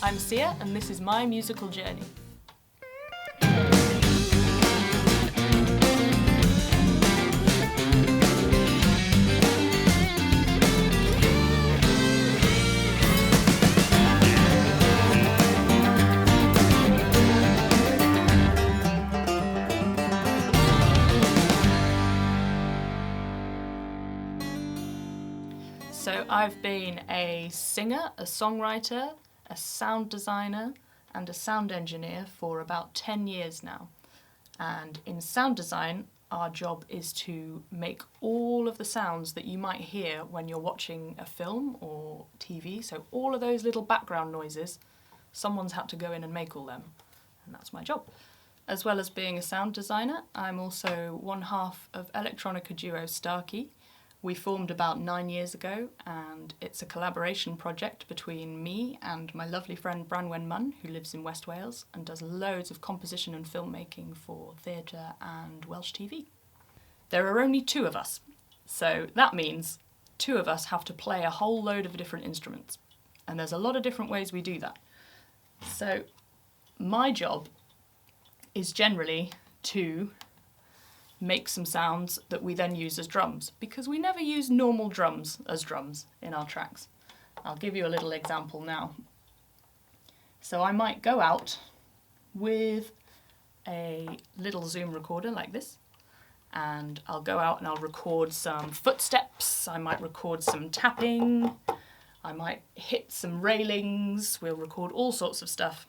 I'm Seah and this is my musical journey. So I've been a singer, a songwriter, a sound designer and a sound engineer for about 10 years now. And in sound design, our job is to make all of the sounds that you might hear when you're watching a film or TV. So all of those little background noises, someone's had to go in and make all them. And that's my job. As well as being a sound designer, I'm also one half of Electronica Duo Starkey. We formed about 9 years ago, and it's a collaboration project between me and my lovely friend Branwen Munn, who lives in West Wales and does loads of composition and filmmaking for theatre and Welsh TV. There are only 2 of us, so that means 2 of us have to play a whole load of different instruments, and there's a lot of different ways we do that. So my job is generally to make some sounds that we then use as drums, because we never use normal drums as drums in our tracks. I'll give you a little example now. So I might go out with a little Zoom recorder like this, and I'll go out and I'll record some footsteps, I might record some tapping, I might hit some railings, we'll record all sorts of stuff,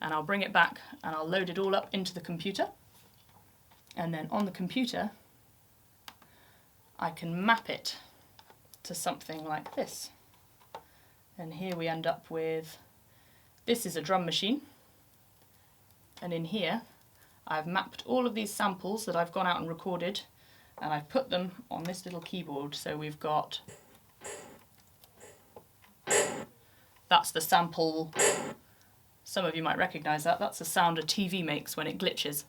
and I'll bring it back and I'll load it all up into the computer. And then on the computer, I can map it to something like this. And here we end up with, this is a drum machine. And in here, I've mapped all of these samples that I've gone out and recorded, and I've put them on this little keyboard. So we've got, that's the sample, some of you might recognise that, that's the sound a TV makes when it glitches.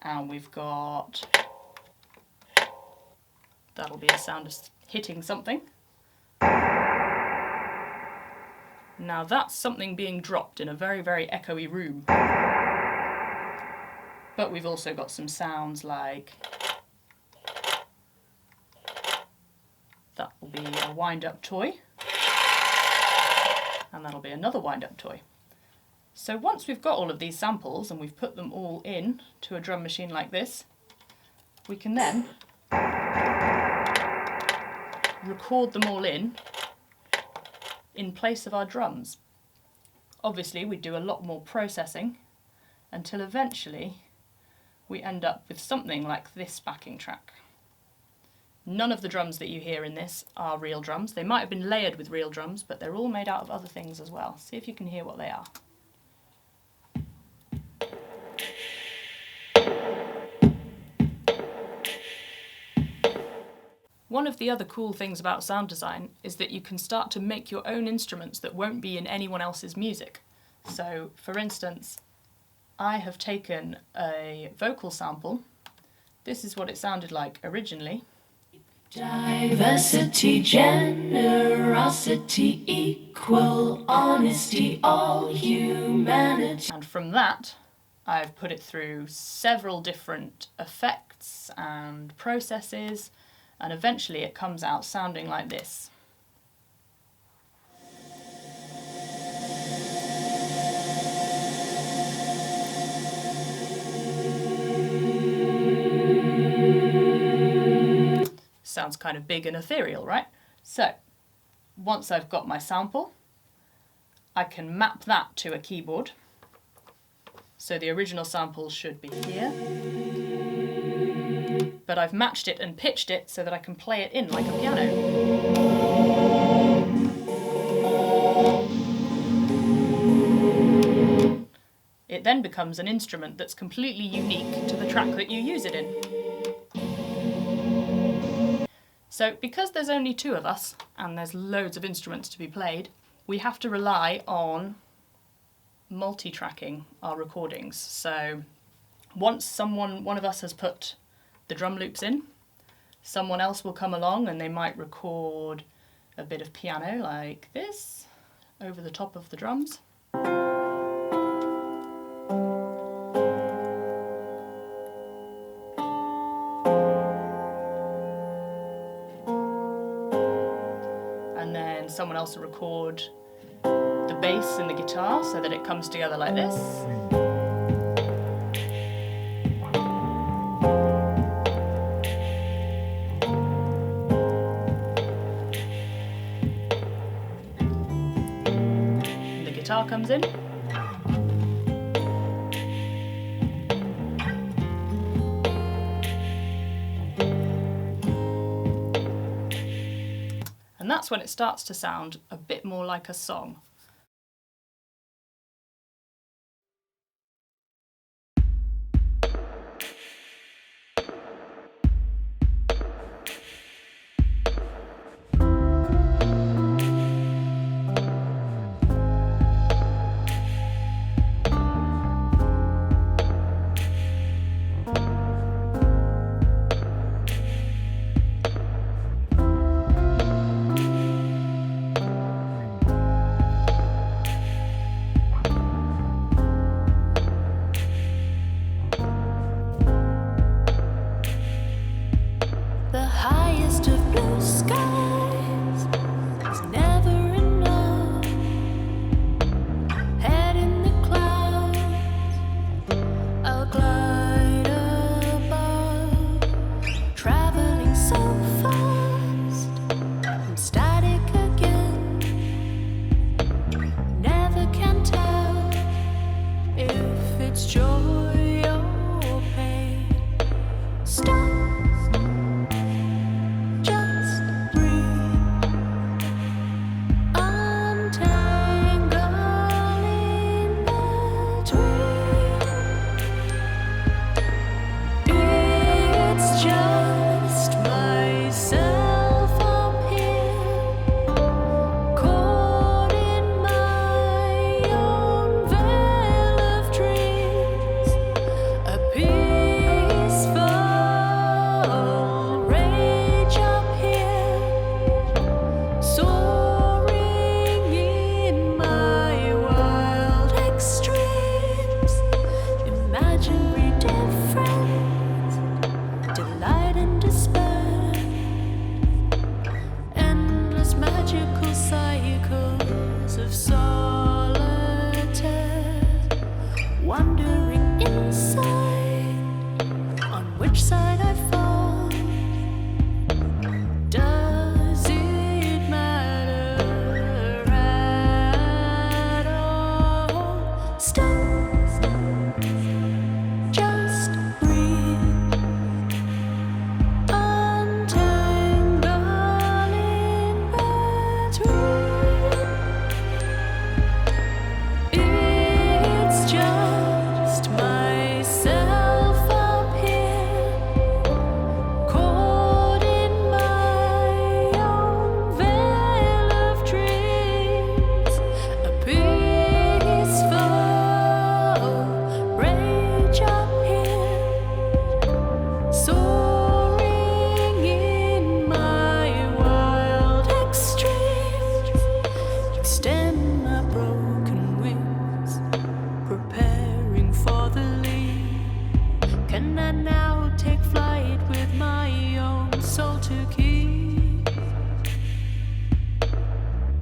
And we've got, that'll be a sound of hitting something. Now that's something being dropped in a very, very echoey room. But we've also got some sounds like, that will be a wind-up toy. And that'll be another wind-up toy. So once we've got all of these samples and we've put them all in to a drum machine like this, we can then record them all in place of our drums. Obviously we do a lot more processing until eventually we end up with something like this backing track. None of the drums that you hear in this are real drums. They might have been layered with real drums, but they're all made out of other things as well. See if you can hear what they are. One of the other cool things about sound design is that you can start to make your own instruments that won't be in anyone else's music. So, for instance, I have taken a vocal sample. This is what it sounded like originally. Diversity, generosity, equal honesty, all humanity. And from that, I've put it through several different effects and processes, and eventually it comes out sounding like this. Sounds kind of big and ethereal, right? So, once I've got my sample, I can map that to a keyboard. So the original sample should be here. But I've matched it and pitched it so that I can play it in like a piano. It then becomes an instrument that's completely unique to the track that you use it in. So because there's only 2 of us and there's loads of instruments to be played, we have to rely on multi-tracking our recordings. So once one of us has put the drum loops in, someone else will come along and they might record a bit of piano like this, over the top of the drums. And then someone else will record the bass and the guitar so that it comes together like this. And the guitar comes in. And that's when it starts to sound a bit more like a song.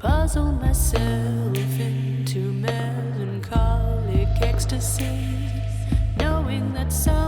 Puzzle myself into melancholic ecstasy, knowing that some